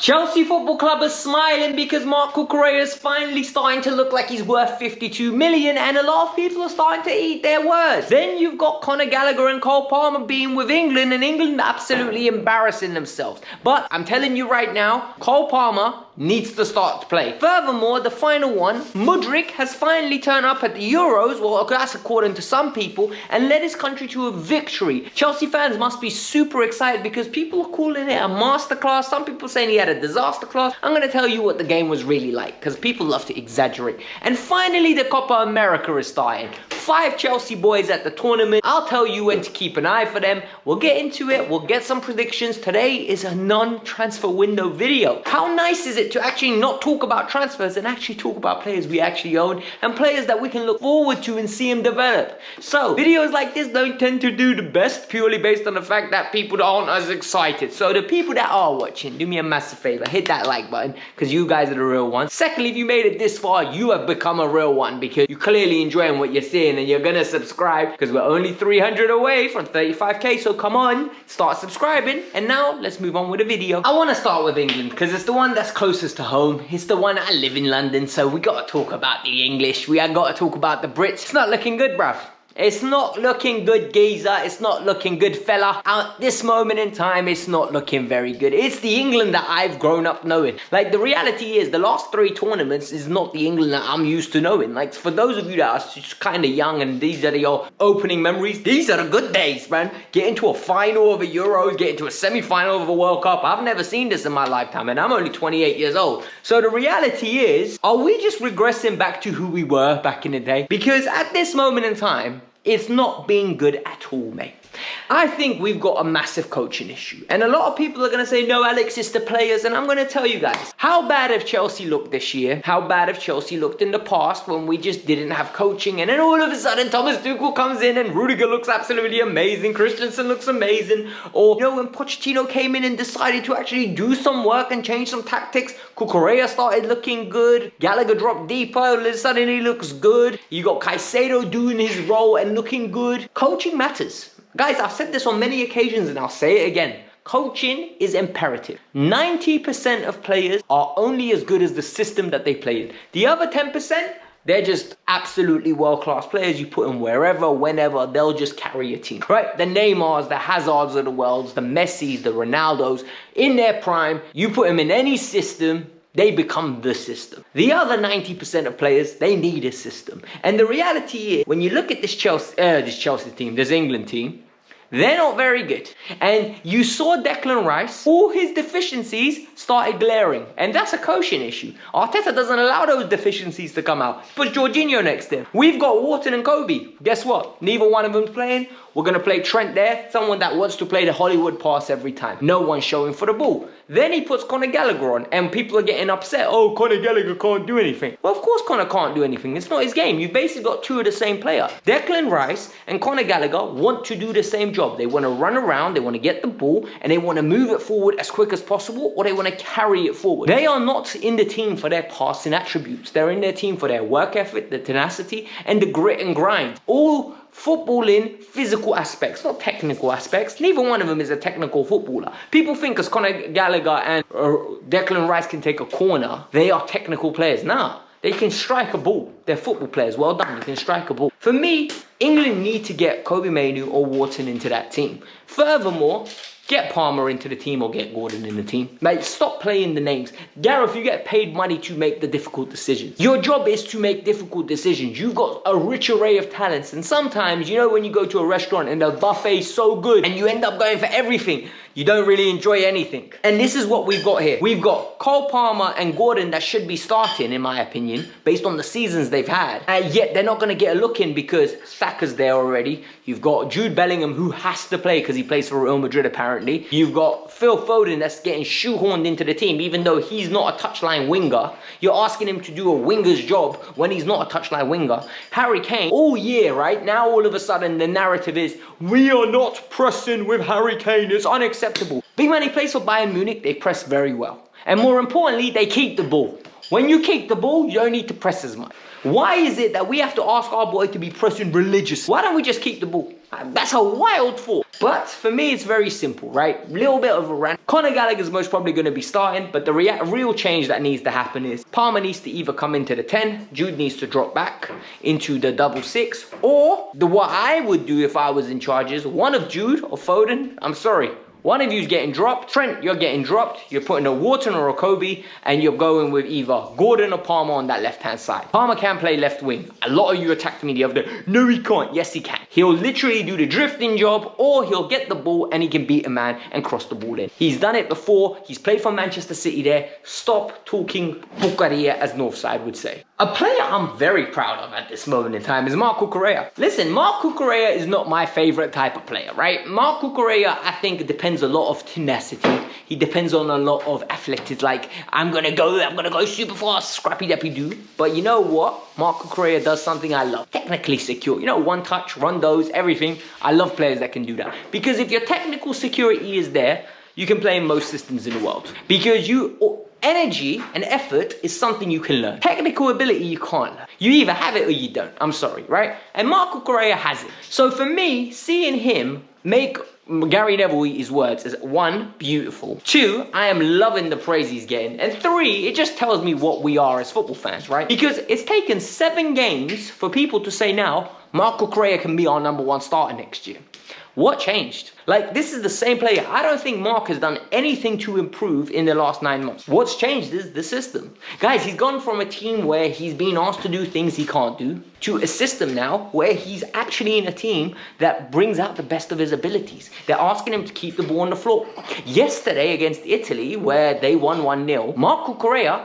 Chelsea Football Club is smiling because Mark Cucurella is finally starting to look like he's worth 52 million and a lot of people are starting to eat their words. Then you've got Conor Gallagher and Cole Palmer being with England and England absolutely embarrassing themselves. But I'm telling you right now, Cole Palmer needs to start to play. Furthermore, the final one, Mudryk has finally turned up at the Euros, well that's according to some people, and led his country to a victory. Chelsea fans must be super excited because people are calling it a masterclass. Some people saying he had a disaster class. I'm going to tell you what the game was really like because people love to exaggerate. And finally, the Copa America is starting. 5 Chelsea boys at the tournament. I'll tell you when to keep an eye for them. We'll get into it. We'll get some predictions. Today is a non-transfer window video. How nice is it to actually not talk about transfers and actually talk about players we actually own and players that we can look forward to and see them develop. So videos like this don't tend to do the best purely based on the fact that people aren't as excited. So the people that are watching, do me a massive favor, hit that like button because you guys are the real ones. Secondly, if you made it this far, you have become a real one because you're clearly enjoying what you're seeing and you're gonna subscribe because we're only 300 away from 35k. So come on, start subscribing. And now let's move on with the video. I want to start with England because it's the one that's closest to home. It's the one I live in London, so we got to talk about the English. We got to talk about the Brits. It's not looking good, bruv. It's not looking good, geezer. It's not looking good, fella. At this moment in time, it's not looking very good. It's the England that I've grown up knowing. Like, the reality is, the last 3 tournaments is not the England that I'm used to knowing. Like, for those of you that are just kind of young and these are your opening memories, these are the good days, man. Get into a final of a Euros, get into a semi-final of a World Cup. I've never seen this in my lifetime, and I'm only 28 years old. So the reality is, are we just regressing back to who we were back in the day? Because at this moment in time, it's not being good at all, mate. I think we've got a massive coaching issue. And a lot of people are going to say, no, Alex, it's the players. And I'm going to tell you guys, how bad have Chelsea looked this year? How bad have Chelsea looked in the past when we just didn't have coaching? And then all of a sudden, Thomas Tuchel comes in and Rudiger looks absolutely amazing. Christensen looks amazing. Or, you know, when Pochettino came in and decided to actually do some work and change some tactics, Cucurella started looking good. Gallagher dropped deeper. All of a sudden, he looks good. You got Caicedo doing his role and looking good. Coaching matters. Guys, I've said this on many occasions and I'll say it again. Coaching is imperative. 90% of players are only as good as the system that they play in. The other 10%, they're just absolutely world-class players. You put them wherever, whenever, they'll just carry a team, right? The Neymars, the Hazards of the world, the Messis, the Ronaldos, in their prime, you put them in any system, they become the system. The other 90% of players, they need a system. And the reality is, when you look at this Chelsea team, this England team, they're not very good. And you saw Declan Rice, all his deficiencies started glaring. And that's a coaching issue. Arteta doesn't allow those deficiencies to come out. Put Jorginho next to him. We've got Wharton and Kobe. Guess what? Neither one of them's playing. We're going to play Trent there, someone that wants to play the Hollywood pass every time. No one's showing for the ball. Then he puts Conor Gallagher on and people are getting upset. Oh, Conor Gallagher can't do anything. Well, of course Conor can't do anything. It's not his game. You've basically got 2 of the same player. Declan Rice and Conor Gallagher want to do the same job. They want to run around, they want to get the ball, and they want to move it forward as quick as possible, or they want to carry it forward. They are not in the team for their passing attributes. They're in their team for their work ethic, the tenacity, and the grit and grind. All footballing physical aspects, not technical aspects. Neither one of them is a technical footballer. People think as Conor Gallagher and Declan Rice can take a corner, they are technical players. Nah, they can strike a ball. They're football players. Well done, you can strike a ball. For me, England need to get Kobe Mainoo or Wharton into that team. Furthermore, get Palmer into the team or get Gordon in the team. Mate, stop playing the names. Gareth, you get paid money to make the difficult decisions. Your job is to make difficult decisions. You've got a rich array of talents. And sometimes, you know, when you go to a restaurant and the buffet's so good and you end up going for everything, you don't really enjoy anything. And this is what we've got here. We've got Cole Palmer and Gordon that should be starting, in my opinion, based on the seasons they've had. And yet they're not going to get a look in because Saka's there already. You've got Jude Bellingham, who has to play because he plays for Real Madrid apparently. You've got Phil Foden that's getting shoehorned into the team, even though he's not a touchline winger. You're asking him to do a winger's job when he's not a touchline winger. Harry Kane, all year, right? Now all of a sudden the narrative is, we are not pressing with Harry Kane. It's unacceptable. Big man, he plays for Bayern Munich. They press very well. And more importantly, they keep the ball. When you keep the ball, you don't need to press as much. Why is it that we have to ask our boy to be pressing religious? Why don't we just keep the ball? That's a wild thought. But for me, it's very simple, right? Little bit of a rant. Conor Gallagher's most probably going to be starting, but the real change that needs to happen is Palmer needs to either come into the 10, Jude needs to drop back into the double 6, or what I would do if I was in charge is one of Jude or Foden. I'm sorry. One of you's getting dropped. Trent, you're getting dropped. You're putting a Wharton or a Kobe, and you're going with either Gordon or Palmer on that left-hand side. Palmer can play left wing. A lot of you attacked me the other day. No, he can't. Yes, he can. He'll literally do the drifting job, or he'll get the ball and he can beat a man and cross the ball in. He's done it before. He's played for Manchester City there. Stop talking Cucurella, as Northside would say. A player I'm very proud of at this moment in time is Marc Cucurella. Listen, Marc Cucurella is not my favorite type of player, right? Marc Cucurella, I think, depends a lot of tenacity. He depends on a lot of athletics, like, I'm gonna go super fast, scrappy dappy do. But you know what? Marc Cucurella does something I love. Technically secure. You know, one touch, rondos, everything. I love players that can do that. Because if your technical security is there, you can play in most systems in the world. Because energy and effort is something you can learn. Technical ability, you can't learn. You either have it or you don't. I'm sorry, right? And Marc Cucurella has it. So for me, seeing him make Gary Neville eat his words is 1, beautiful. 2, I am loving the praise he's getting. And 3, it just tells me what we are as football fans, right? Because it's taken 7 games for people to say now, Marc Cucurella can be our #1 starter next year. What changed? Like, this is the same player. I don't think Marc has done anything to improve in the last 9 months. What's changed is the system. Guys, he's gone from a team where he's been asked to do things he can't do to a system now where he's actually in a team that brings out the best of his abilities. They're asking him to keep the ball on the floor. Yesterday against Italy, where they won 1-0, Marc Cucurella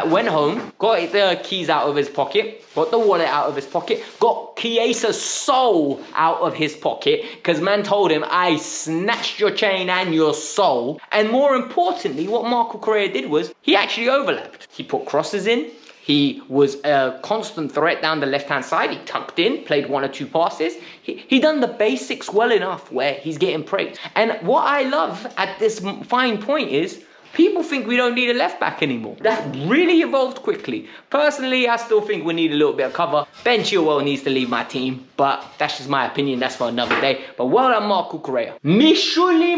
went home, got the keys out of his pocket, got the wallet out of his pocket, got Chiesa's soul out of his pocket, because man told him, I snatched your chain and your soul. And more importantly, what Marc Cucurella did was, he actually overlapped. He put crosses in. He was a constant threat down the left-hand side. He tucked in, played 1 or 2 passes. He done the basics well enough where he's getting praise. And what I love at this fine point is, people think we don't need a left back anymore. That really evolved quickly. Personally, I still think we need a little bit of cover. Ben Chilwell needs to leave my team, but that's just my opinion. That's for another day. But well done, Marc Cucurella. Mikhailo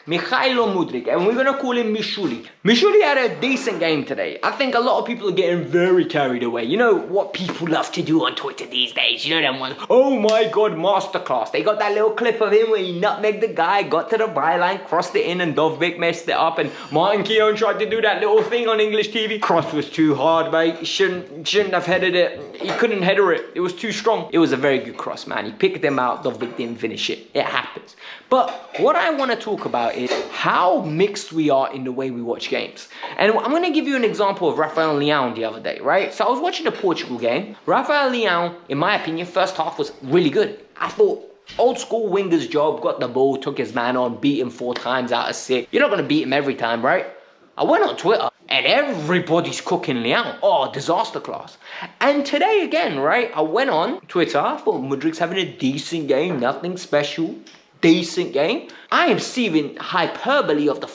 Mudryk, and we're gonna call him Mishuli. Mishuli had a decent game today. I think a lot of people are getting very carried away. You know what people love to do on Twitter these days? You know them ones. Oh my God, masterclass. They got that little clip of him where he nutmegged the guy, got to the byline, crossed it in, and Dovbyk messed it up, and Martin Keown tried to do that little thing on English TV. Cross was too hard, mate. He shouldn't have headed it. He couldn't header it. It was too strong. It was a very good cross, man. He picked them out. Dovbyk didn't finish it. It happens. But what I want to talk about is how mixed we are in the way we watch games. And I'm going to give you an example of Rafael Leão the other day, right? So I was watching the Portugal game. Rafael Leão, in my opinion, first half was really good. I thought, old school winger's job, got the ball, took his man on, beat him 4 times out of 6. You're not going to beat him every time, right? I went on Twitter and everybody's cooking Leão. Oh, disaster class. And today again, right, I went on Twitter. I thought Mudryk's having a decent game, nothing special. Decent game. I am seeing hyperbole of the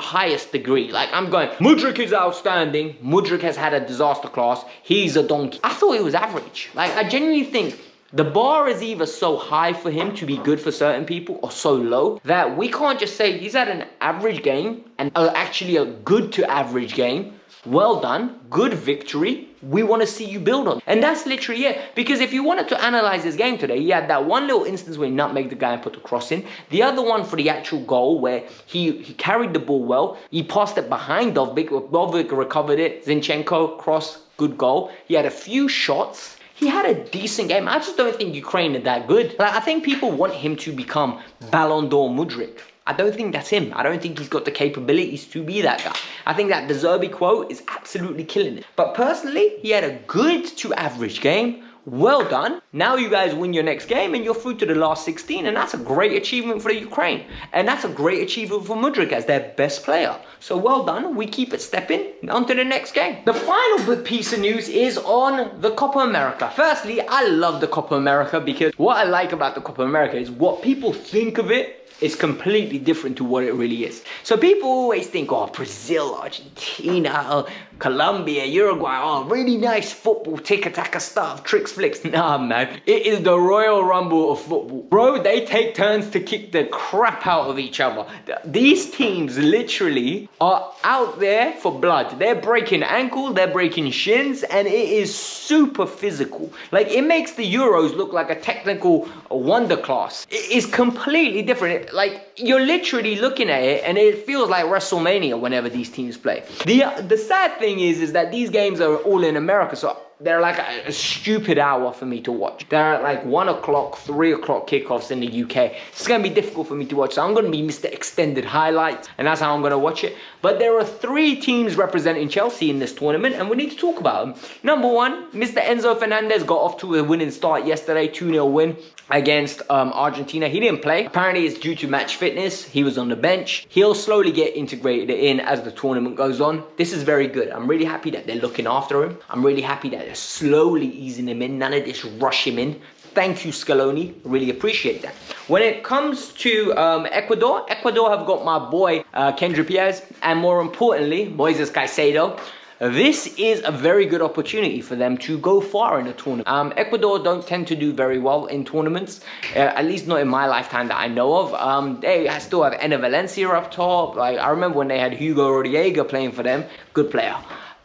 highest degree. Like, I'm going, Mudryk is outstanding. Mudryk has had a disaster class. He's a donkey. I thought he was average. Like, I genuinely think the bar is either so high for him to be good for certain people or so low that we can't just say he's had an average game and actually a good to average game. Well done, good victory. We want to see you build on. And that's literally it. Because if you wanted to analyze his game today, he had that one little instance where he nutmegged the guy and put the cross in. The other one for the actual goal where he carried the ball well. He passed it behind Dovbyk. Dovbyk recovered it. Zinchenko, cross, good goal. He had a few shots. He had a decent game. I just don't think Ukraine are that good. Like, I think people want him to become Ballon d'Or Mudryk. I don't think that's him. I don't think he's got the capabilities to be that guy. I think that De Zerbi quote is absolutely killing it. But personally, he had a good to average game. Well done. Now you guys win your next game and you're through to the last 16, and that's a great achievement for the Ukraine. And that's a great achievement for Mudryk as their best player. So well done. We keep it stepping on to the next game. The final piece of news is on the Copa America. Firstly, I love the Copa America because what I like about the Copa America is what people think of it is completely different to what it really is. So people always think, oh, Brazil, Argentina, Colombia, Uruguay, oh, really nice football, tiki-taka stuff, tricks, flicks. Nah, man. It is the Royal Rumble of football. Bro, they take turns to kick the crap out of each other. These teams literally are out there for blood. They're breaking ankles, they're breaking shins, and it is super physical. Like, it makes the Euros look like a technical wonder class. It is completely different. Like, you're literally looking at it and it feels like WrestleMania whenever these teams play. The sad thing is that these games are all in America, so they're like a stupid hour for me to watch. They're at like 1 o'clock, 3 o'clock kickoffs in the UK. It's going to be difficult for me to watch, so I'm going to be Mr. Extended Highlights, and that's how I'm going to watch it. But there are 3 teams representing Chelsea in this tournament, and we need to talk about them. Number 1, Mr. Enzo Fernandez got off to a winning start yesterday, 2-0 win against Argentina. He didn't play. Apparently it's due to match fitness. He was on the bench. He'll slowly get integrated in as the tournament goes on. This is very good. I'm really happy that they're looking after him. I'm really happy that they're slowly easing him in. None of this rush him in. Thank you, Scaloni. Really appreciate that. When it comes to Ecuador have got my boy Kendry Pires, and more importantly, Moises Caicedo. This is a very good opportunity for them to go far in a tournament. Ecuador don't tend to do very well in tournaments, at least not in my lifetime that I know of. They still have Enner Valencia up top. Like, I remember when they had Hugo Rodallega playing for them. Good player.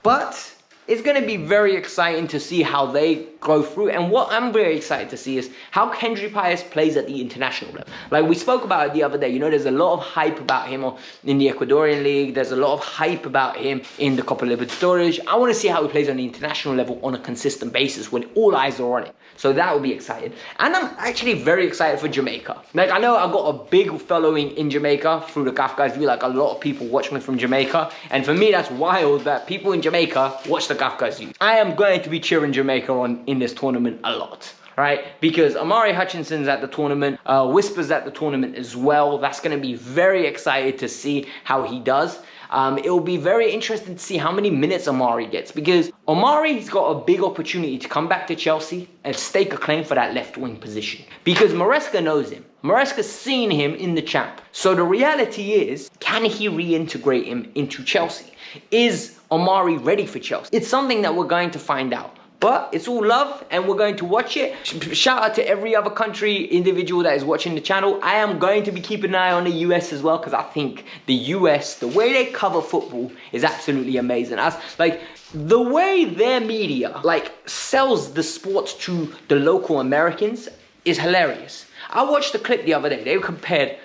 But it's going to be very exciting to see how they go through. And what I'm very excited to see is how Kendry Pires plays at the international level. Like we spoke about it the other day, you know, there's a lot of hype about him in the Ecuadorian League. There's a lot of hype about him in the Copa Libertadores. I want to see how he plays on the international level on a consistent basis when all eyes are on it. So that will be exciting. And I'm actually very excited for Jamaica. Like, I know I've got a big following in Jamaica through the Kavkas View. Like, a lot of people watch me from Jamaica. And for me, that's wild that people in Jamaica watch the Kavkas View. I am going to be cheering Jamaica on in this tournament a lot. Right? Because Amari Hutchinson's at the tournament, Whisper's at the tournament as well. That's going to be very excited to see how he does. It will be very interesting to see how many minutes Amari gets, because Amari's got a big opportunity to come back to Chelsea and stake a claim for that left wing position, because Maresca knows him. Maresca's seen him in the champ. So the reality is, can he reintegrate him into Chelsea? Is Amari ready for Chelsea? It's something that we're going to find out. But it's all love and we're going to watch it. Shout out to every other country individual that is watching the channel. I am going to be keeping an eye on the US as well, because I think the US, the way they cover football is absolutely amazing. Like, the way their media sells the sport to the local Americans is hilarious. I watched the clip the other day.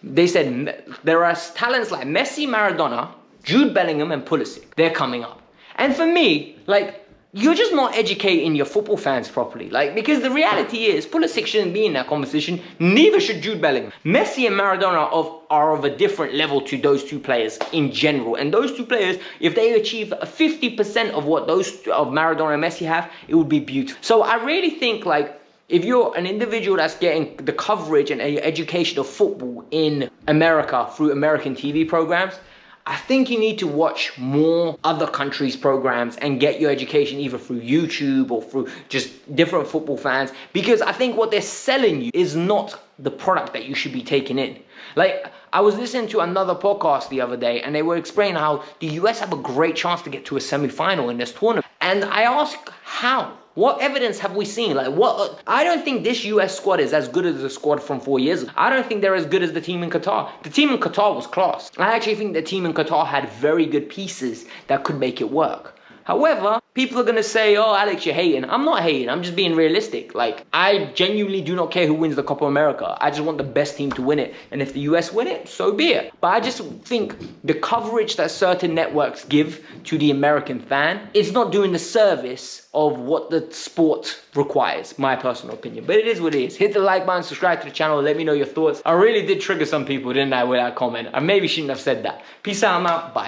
They said there are talents like Messi, Maradona, Jude Bellingham and Pulisic. They're coming up. And for me, you're just not educating your football fans properly. Because the reality is, Pulisic shouldn't be in that conversation. Neither should Jude Bellingham. Messi and Maradona are of a different level to those two players in general. And those two players, if they achieve 50% of what of Maradona and Messi have, it would be beautiful. So I really think, if you're an individual that's getting the coverage and education of football in America through American TV programs, I think you need to watch more other countries' programs and get your education either through YouTube or through just different football fans, because I think what they're selling you is not the product that you should be taking in. I was listening to another podcast the other day and they were explaining how the US have a great chance to get to a semi-final in this tournament. And I asked, how? What evidence have we seen? I don't think this US squad is as good as the squad from 4 years ago. I don't think they're as good as the team in Qatar. The team in Qatar was class. I actually think the team in Qatar had very good pieces that could make it work. However, people are going to say, oh, Alex, you're hating. I'm not hating. I'm just being realistic. I genuinely do not care who wins the Copa America. I just want the best team to win it. And if the US win it, so be it. But I just think the coverage that certain networks give to the American fan is not doing the service of what the sport requires, my personal opinion. But it is what it is. Hit the like button, subscribe to the channel, let me know your thoughts. I really did trigger some people, didn't I, with that comment? I maybe shouldn't have said that. Peace out, I'm out. Bye.